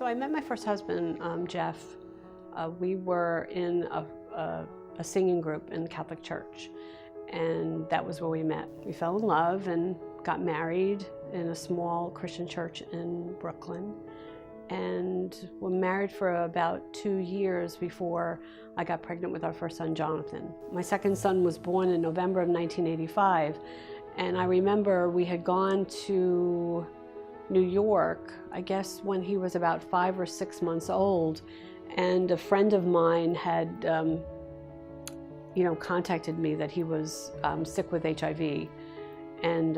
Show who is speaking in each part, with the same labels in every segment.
Speaker 1: So I met my first husband, Jeff. We were in a singing group in the Catholic Church, and that was where we met. We fell in love and got married in a small Christian church in Brooklyn, and were married for about 2 years before I got pregnant with our first son, Jonathan. My second son was born in November of 1985, and I remember we had gone to New York, I guess when he was about 5 or 6 months old, and a friend of mine had contacted me that he was sick with HIV, and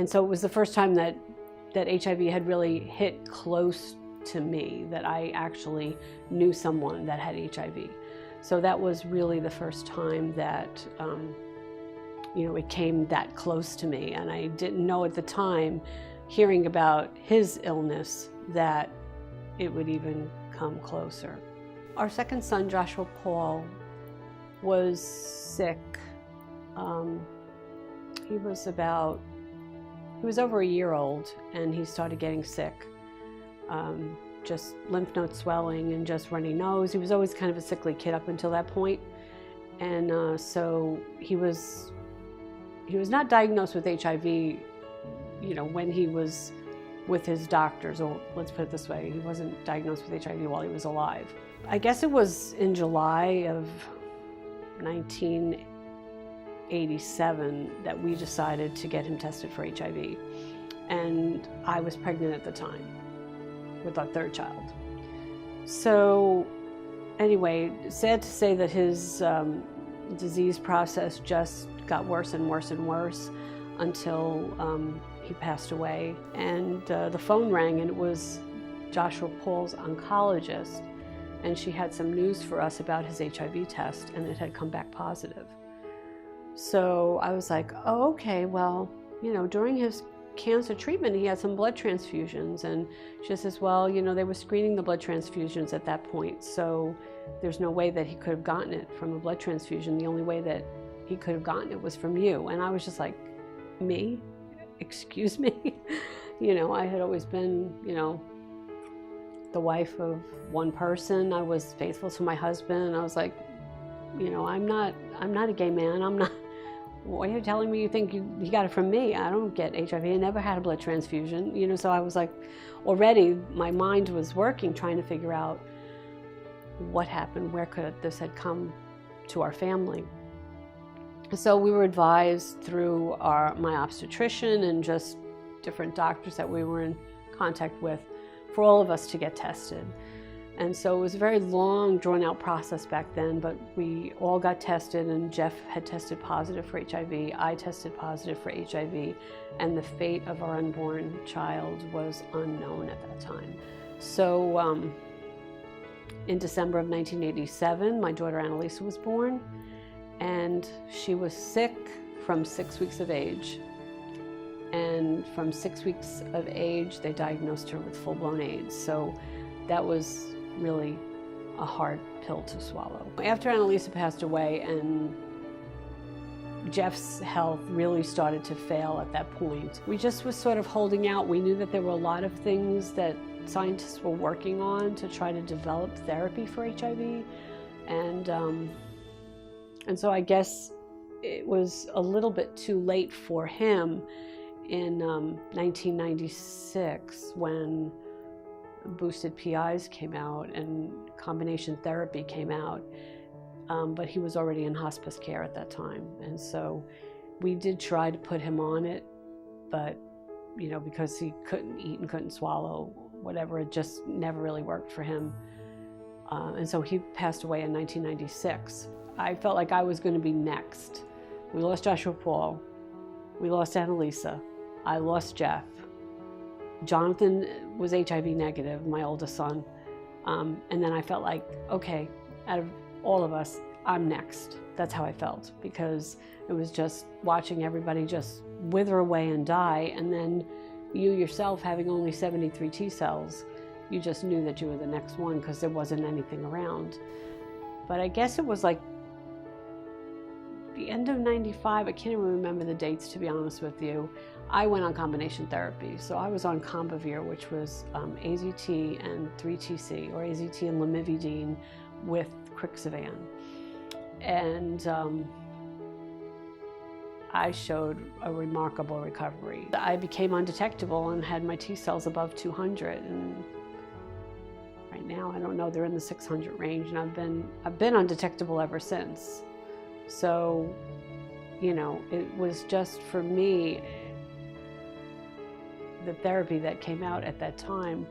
Speaker 1: so it was the first time that HIV had really hit close to me, that I actually knew someone that had HIV. So that was really the first time that it came that close to me, and I didn't know at the time, hearing about his illness, that it would even come closer. Our second son, Joshua Paul, was sick. He was over a year old, and he started getting sick. Just lymph node swelling and just runny nose. He was always kind of a sickly kid up until that point. And so he was not diagnosed with HIV, when he was with his doctors, or let's put it this way, he wasn't diagnosed with HIV while he was alive. I guess it was in July of 1987 that we decided to get him tested for HIV. And I was pregnant at the time with our third child. So anyway, sad to say that his disease process just got worse and worse and worse until he passed away. And the phone rang, and it was Joshua Paul's oncologist, and she had some news for us about his HIV test, and it had come back positive. So I was like, oh, okay, well, during his cancer treatment, he had some blood transfusions, and she says, well, they were screening the blood transfusions at that point, so there's no way that he could have gotten it from a blood transfusion. The only way that he could have gotten it was from you. And I was just like, me? Excuse me? I had always been, the wife of one person. I was faithful to my husband. I was like, I'm not a gay man. I'm not. Why are you telling me you think you got it from me? I don't get HIV. I never had a blood transfusion. So I was like, already my mind was working, trying to figure out what happened, where could this had come to our family. So we were advised through my obstetrician and just different doctors that we were in contact with for all of us to get tested. And so it was a very long, drawn-out process back then, but we all got tested, and Jeff had tested positive for HIV, I tested positive for HIV, and the fate of our unborn child was unknown at that time. So in December of 1987, my daughter Annalisa was born, and she was sick from 6 weeks of age. And from 6 weeks of age, they diagnosed her with full-blown AIDS. So that was really a hard pill to swallow. After Annalisa passed away and Jeff's health really started to fail at that point, we just was sort of holding out. We knew that there were a lot of things that scientists were working on to try to develop therapy for HIV. And so I guess it was a little bit too late for him in 1996 when boosted PIs came out and combination therapy came out, but he was already in hospice care at that time. And so we did try to put him on it, but because he couldn't eat and couldn't swallow, whatever, it just never really worked for him. And so he passed away in 1996. I felt like I was going to be next. We lost Joshua Paul, we lost Annalisa, I lost Jeff. Jonathan was HIV negative, my oldest son. And then I felt like, okay, out of all of us, I'm next. That's how I felt, because it was just watching everybody just wither away and die. And then you yourself having only 73 T cells, you just knew that you were the next one because there wasn't anything around. But I guess it was like the end of 95, I can't even remember the dates, to be honest with you, I went on combination therapy. So I was on Combivir, which was AZT and 3-TC, or AZT and lamivudine with Crixivan. And I showed a remarkable recovery. I became undetectable and had my T cells above 200. And right now, I don't know, they're in the 600 range, and I've been undetectable ever since. So, you know, it was just, for me, the therapy that came out at that time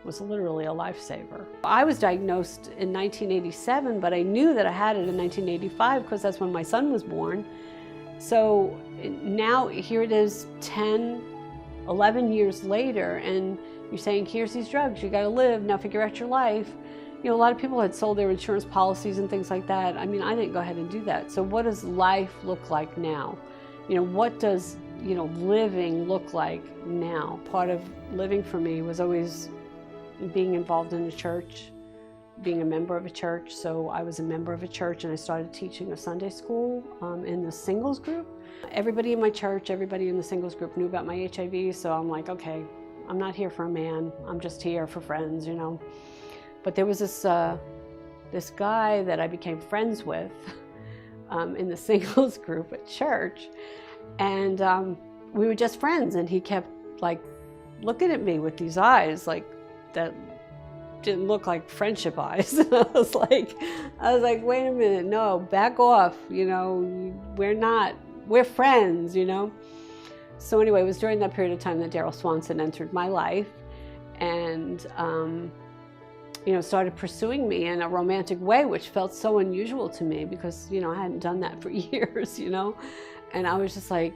Speaker 1: was literally a lifesaver. I was diagnosed in 1987, but I knew that I had it in 1985 because that's when my son was born. So now here it is 10, 11 years later, and you're saying, here's these drugs, you gotta live, now figure out your life. You know, a lot of people had sold their insurance policies and things like that. I mean, I didn't go ahead and do that. So what does life look like now? You know, what does, you know, living look like now? Part of living for me was always being involved in the church, being a member of a church. So I was a member of a church, and I started teaching a Sunday school in the singles group. Everybody in my church, everybody in the singles group knew about my HIV, so I'm like, okay, I'm not here for a man, I'm just here for friends, you know. But there was this guy that I became friends with in the singles group at church, and we were just friends, and he kept like looking at me with these eyes like that didn't look like friendship eyes. I was like, wait a minute, no, back off, you know, we're friends, you know. So anyway, it was during that period of time that Daryl Swanson entered my life, and you know, started pursuing me in a romantic way, which felt so unusual to me because, you know, I hadn't done that for years, you know. And I was just like,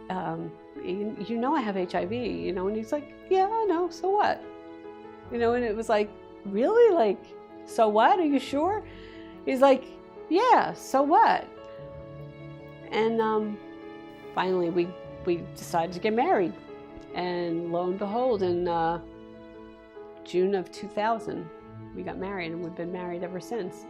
Speaker 1: you know I have HIV, you know. And he's like, yeah, I know, so what? You know, and it was like, really? Like, so what? Are you sure? He's like, yeah, so what? And finally we decided to get married. And lo and behold, in June of 2000, we got married, and we've been married ever since.